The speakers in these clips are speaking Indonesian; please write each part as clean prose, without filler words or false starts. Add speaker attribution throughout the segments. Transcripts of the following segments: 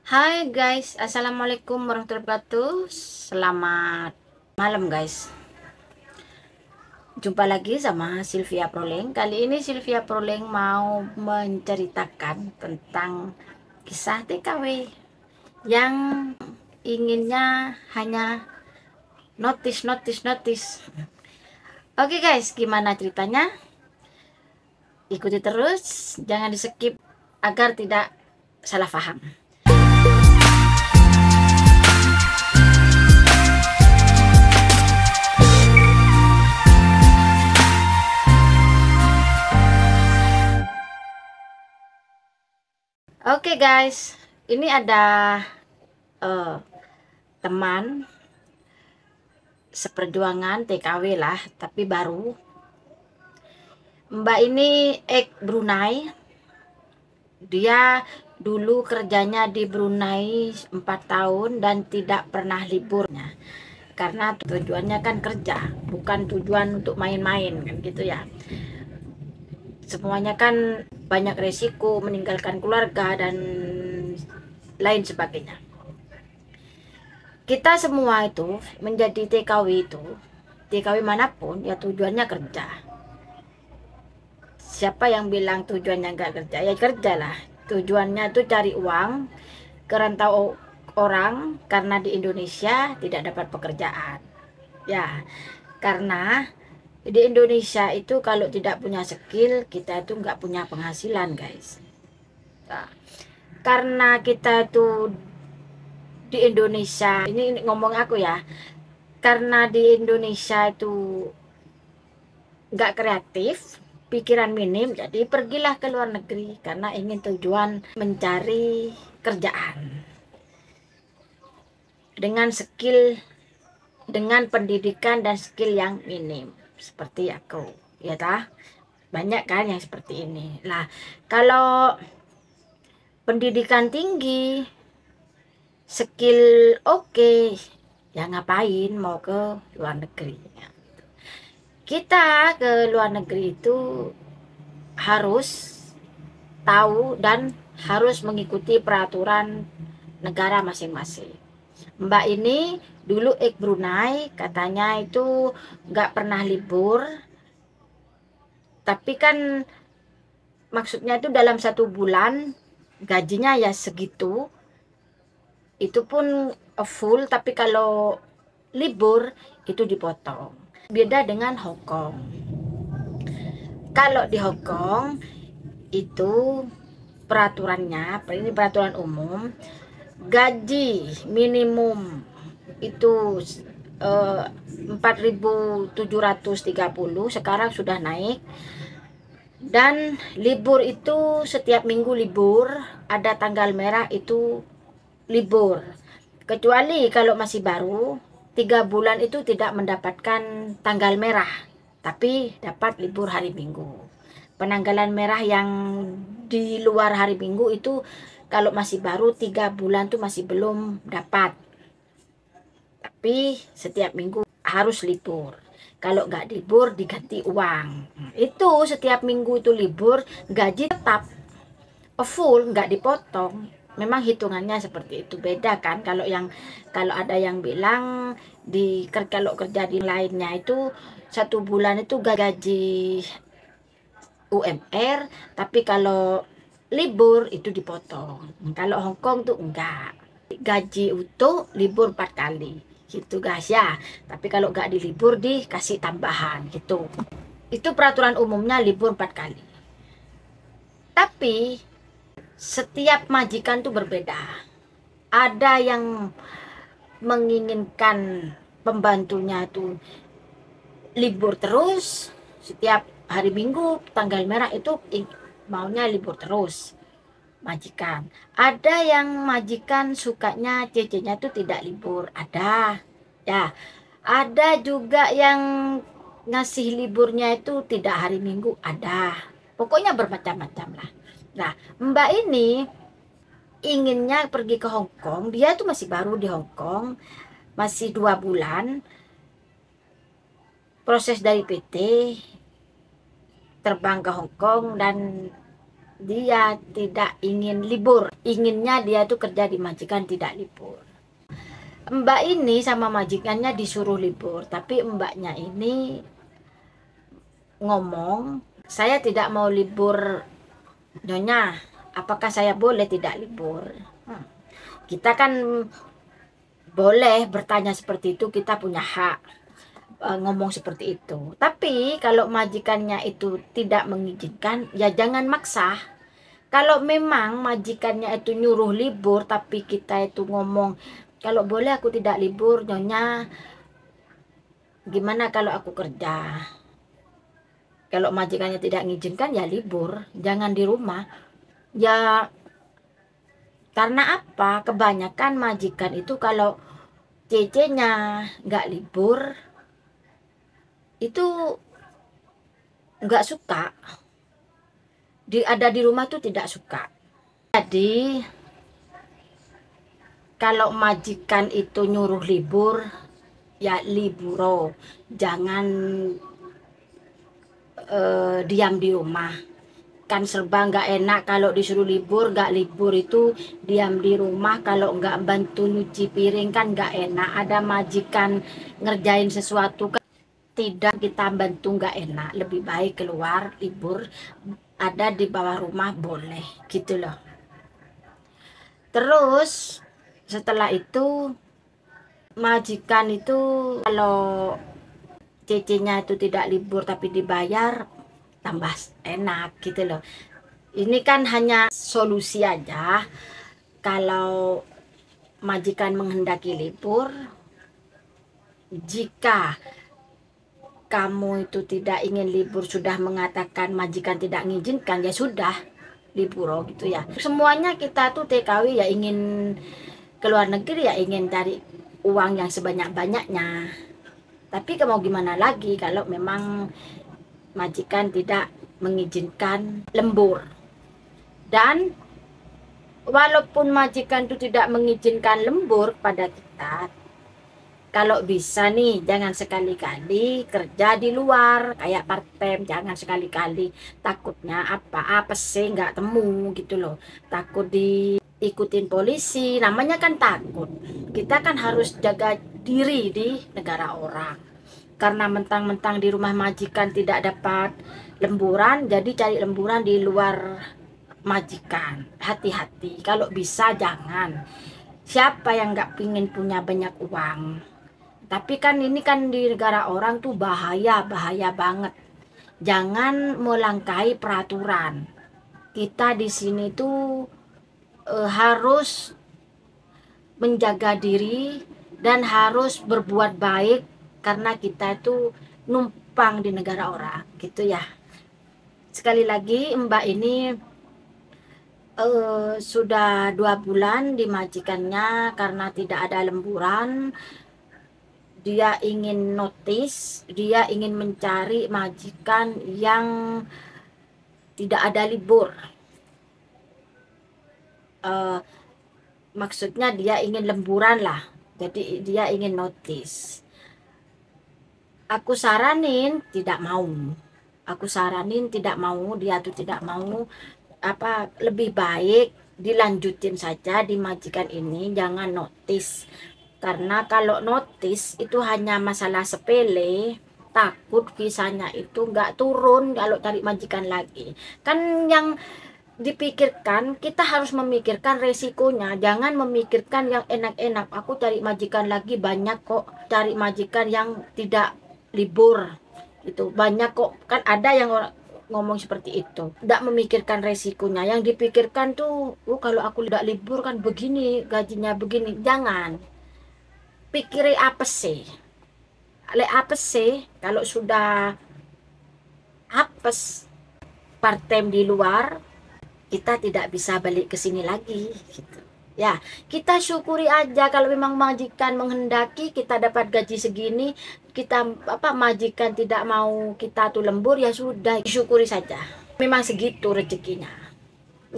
Speaker 1: Hai guys, assalamualaikum warahmatullahi wabarakatuh. Selamat malam guys. Jumpa lagi sama Sylvia Proleng. Kali ini Sylvia Proleng mau menceritakan tentang kisah TKW yang inginnya hanya notice. Oke guys, gimana ceritanya? Ikuti terus, jangan di skip agar tidak salah paham. Oke guys, ini ada teman seperjuangan TKW lah, tapi baru. Mbak ini Brunei. Dia dulu kerjanya di Brunei 4 tahun dan tidak pernah liburnya. Karena tujuannya kan kerja, bukan tujuan untuk main-main kan gitu ya. Semuanya kan banyak resiko, meninggalkan keluarga dan lain sebagainya. Kita semua itu menjadi TKW manapun ya tujuannya kerja. Siapa yang bilang tujuannya nggak kerja? Ya kerjalah. Tujuannya itu cari uang, kerantau orang karena di Indonesia tidak dapat pekerjaan. Ya, karena di Indonesia itu kalau tidak punya skill, kita itu nggak punya penghasilan guys. Nah, karena kita itu di Indonesia, ini ngomong aku ya, karena di Indonesia itu nggak kreatif, pikiran minim, jadi pergilah ke luar negeri karena ingin tujuan mencari kerjaan dengan skill, dengan pendidikan dan skill yang minim seperti aku, ya tah. Banyak kan yang seperti ini lah. Kalau pendidikan tinggi, skill oke, ya ngapain mau ke luar negeri. Kita ke luar negeri itu harus tahu dan harus mengikuti peraturan negara masing-masing. Mbak ini dulu Brunei, katanya itu nggak pernah libur, tapi kan maksudnya itu dalam 1 bulan gajinya ya segitu, itu pun full, tapi kalau libur itu dipotong. Beda dengan Hong Kong. Kalau di Hong Kong itu peraturannya, ini peraturan umum, gaji minimum itu 4.730, sekarang sudah naik. Dan libur itu setiap minggu libur, ada tanggal merah itu libur. Kecuali kalau masih baru, 3 bulan itu tidak mendapatkan tanggal merah, tapi dapat libur hari Minggu. Penanggalan merah yang di luar hari Minggu itu kalau masih baru 3 bulan tuh masih belum dapat. Tapi setiap minggu harus libur. Kalau nggak libur diganti uang. Itu setiap minggu itu libur, gaji tetap full, nggak dipotong. Memang hitungannya seperti itu. Beda kan kalau ada yang bilang kalau kerja di lainnya itu 1 bulan itu gaji UMR, tapi kalau libur itu dipotong. Kalau Hong Kong tuh enggak, gaji utuh, libur 4 kali gitu guys ya. Tapi kalau nggak dilibur dikasih tambahan gitu. Itu peraturan umumnya, libur 4 kali. Tapi setiap majikan tuh berbeda. Ada yang menginginkan pembantunya tuh libur terus, setiap hari Minggu tanggal merah itu maunya libur terus majikan. Ada yang majikan sukanya cecenya itu tidak libur, ada ya. Ada juga yang ngasih liburnya itu tidak hari Minggu, ada. Pokoknya bermacam-macam lah. Nah, Mbak ini inginnya pergi ke Hong Kong. Dia tuh masih baru di Hong Kong, masih 2 bulan. Proses dari PT terbang ke Hong Kong dan dia tidak ingin libur, inginnya dia tuh kerja di majikan tidak libur. Mbak ini sama majikannya disuruh libur, tapi mbaknya ini ngomong, saya tidak mau libur Nyonya, apakah saya boleh tidak libur? Kita kan boleh bertanya seperti itu, kita punya hak ngomong seperti itu. Tapi kalau majikannya itu tidak mengizinkan, ya jangan maksa. Kalau memang majikannya itu nyuruh libur, tapi kita itu ngomong, kalau boleh aku tidak libur Nyonya, gimana kalau aku kerja? Kalau majikannya tidak mengizinkan, ya libur, jangan di rumah. Ya karena apa? Kebanyakan majikan itu kalau cece-nya nggak libur, itu nggak suka. Ada di rumah tuh tidak suka. Jadi kalau majikan itu nyuruh libur, ya liburo. Jangan diam di rumah. Kan serba nggak enak kalau disuruh libur, nggak libur itu diam di rumah. Kalau nggak bantu nyuci piring kan nggak enak. Ada majikan ngerjain sesuatu kan tidak kita bantu nggak enak. Lebih baik keluar libur, ada di bawah rumah boleh gitu loh. Terus setelah itu majikan itu kalau cc-nya itu tidak libur tapi dibayar, tambah enak gitu loh. Ini kan hanya solusi aja. Kalau majikan menghendaki libur, jika kamu itu tidak ingin libur, sudah mengatakan majikan tidak mengizinkan, ya sudah libur gitu ya. Semuanya kita tuh TKW ya ingin keluar negeri, ya ingin cari uang yang sebanyak-banyaknya. Tapi mau gimana lagi kalau memang majikan tidak mengizinkan lembur. Dan walaupun majikan itu tidak mengizinkan lembur pada kita, kalau bisa nih jangan sekali-kali kerja di luar kayak part time, jangan sekali-kali. Takutnya apa sih nggak temu gitu loh, takut diikutin polisi, namanya kan takut. Kita kan harus jaga diri di negara orang. Karena mentang-mentang di rumah majikan tidak dapat lemburan, jadi cari lemburan di luar majikan. Hati-hati, kalau bisa jangan. Siapa yang nggak pingin punya banyak uang? Tapi kan ini kan di negara orang tuh bahaya banget. Jangan melangkahi peraturan. Kita di sini tuh harus menjaga diri dan harus berbuat baik karena kita itu numpang di negara orang gitu ya. Sekali lagi Mbak ini sudah 2 bulan dimajikannya karena tidak ada lemburan. Dia ingin notis, dia ingin mencari majikan yang tidak ada libur. Maksudnya dia ingin lemburan lah, jadi dia ingin notis. Aku saranin tidak mau. Aku saranin tidak mau, dia tuh tidak mau. Apa lebih baik dilanjutin saja di majikan ini, jangan notis. Karena kalau notis itu hanya masalah sepele, takut visanya itu nggak turun kalau cari majikan lagi. Kan yang dipikirkan, kita harus memikirkan resikonya, jangan memikirkan yang enak-enak. Aku cari majikan lagi banyak kok, cari majikan yang tidak libur itu banyak kok, kan ada yang orang ngomong seperti itu, tidak memikirkan resikonya. Yang dipikirkan tuh, kalau aku tidak libur kan begini, gajinya begini. Jangan pikiri apa sih kalau sudah apes part time di luar, kita tidak bisa balik ke sini lagi gitu. Ya, kita syukuri aja kalau memang majikan menghendaki kita dapat gaji segini, kita majikan tidak mau kita tuh lembur, ya sudah, syukuri saja. Memang segitu rezekinya.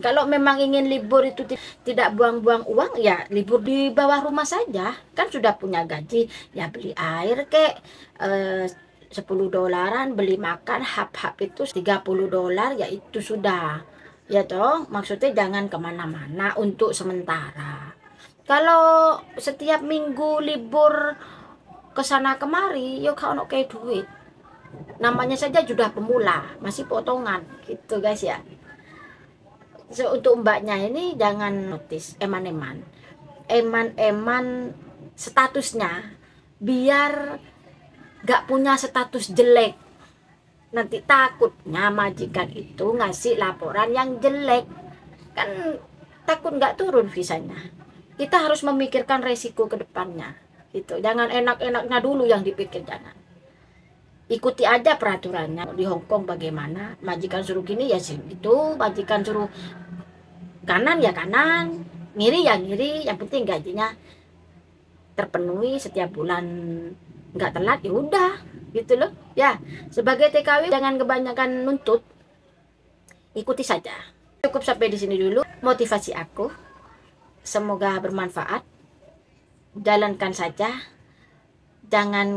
Speaker 1: Kalau memang ingin libur itu tidak buang-buang uang, ya libur di bawah rumah saja. Kan sudah punya gaji, ya beli air kek 10 dolaran, beli makan hap-hap itu $30, ya itu sudah Ya toh, maksudnya jangan kemana-mana untuk sementara. Kalau setiap minggu libur ke sana kemari, yuk kau nak kayak duit. Namanya saja sudah pemula, masih potongan, gitu guys ya. So, untuk mbaknya ini jangan notice eman-eman, statusnya, biar gak punya status jelek. Nanti takutnya majikan itu ngasih laporan yang jelek, kan takut nggak turun visanya. Kita harus memikirkan resiko ke depannya gitu. Jangan enak-enaknya dulu yang dipikir, jangan. Ikuti aja peraturannya. Di Hong Kong bagaimana, majikan suruh gini ya sih itu, majikan suruh kanan ya kanan, ngiri ya ngiri, yang penting gajinya terpenuhi setiap bulan, nggak telat ya udah gitu loh ya. Sebagai TKW jangan kebanyakan nuntut, ikuti saja. Cukup sampai di sini dulu motivasi aku, semoga bermanfaat. Jalankan saja, jangan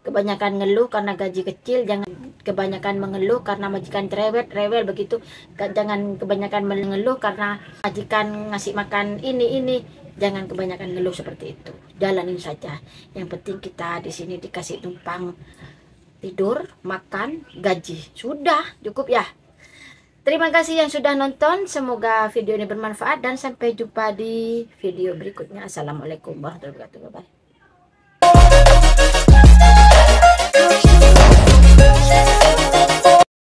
Speaker 1: kebanyakan ngeluh karena gaji kecil, jangan kebanyakan mengeluh karena majikan rewel begitu, jangan kebanyakan mengeluh karena majikan ngasih makan ini, jangan kebanyakan ngeluh seperti itu. Jalanin saja, yang penting kita di sini dikasih numpang tidur, makan, gaji, sudah cukup ya. Terima kasih yang sudah nonton, semoga video ini bermanfaat dan sampai jumpa di video berikutnya. Assalamualaikum warahmatullahi wabarakatuh. Bye.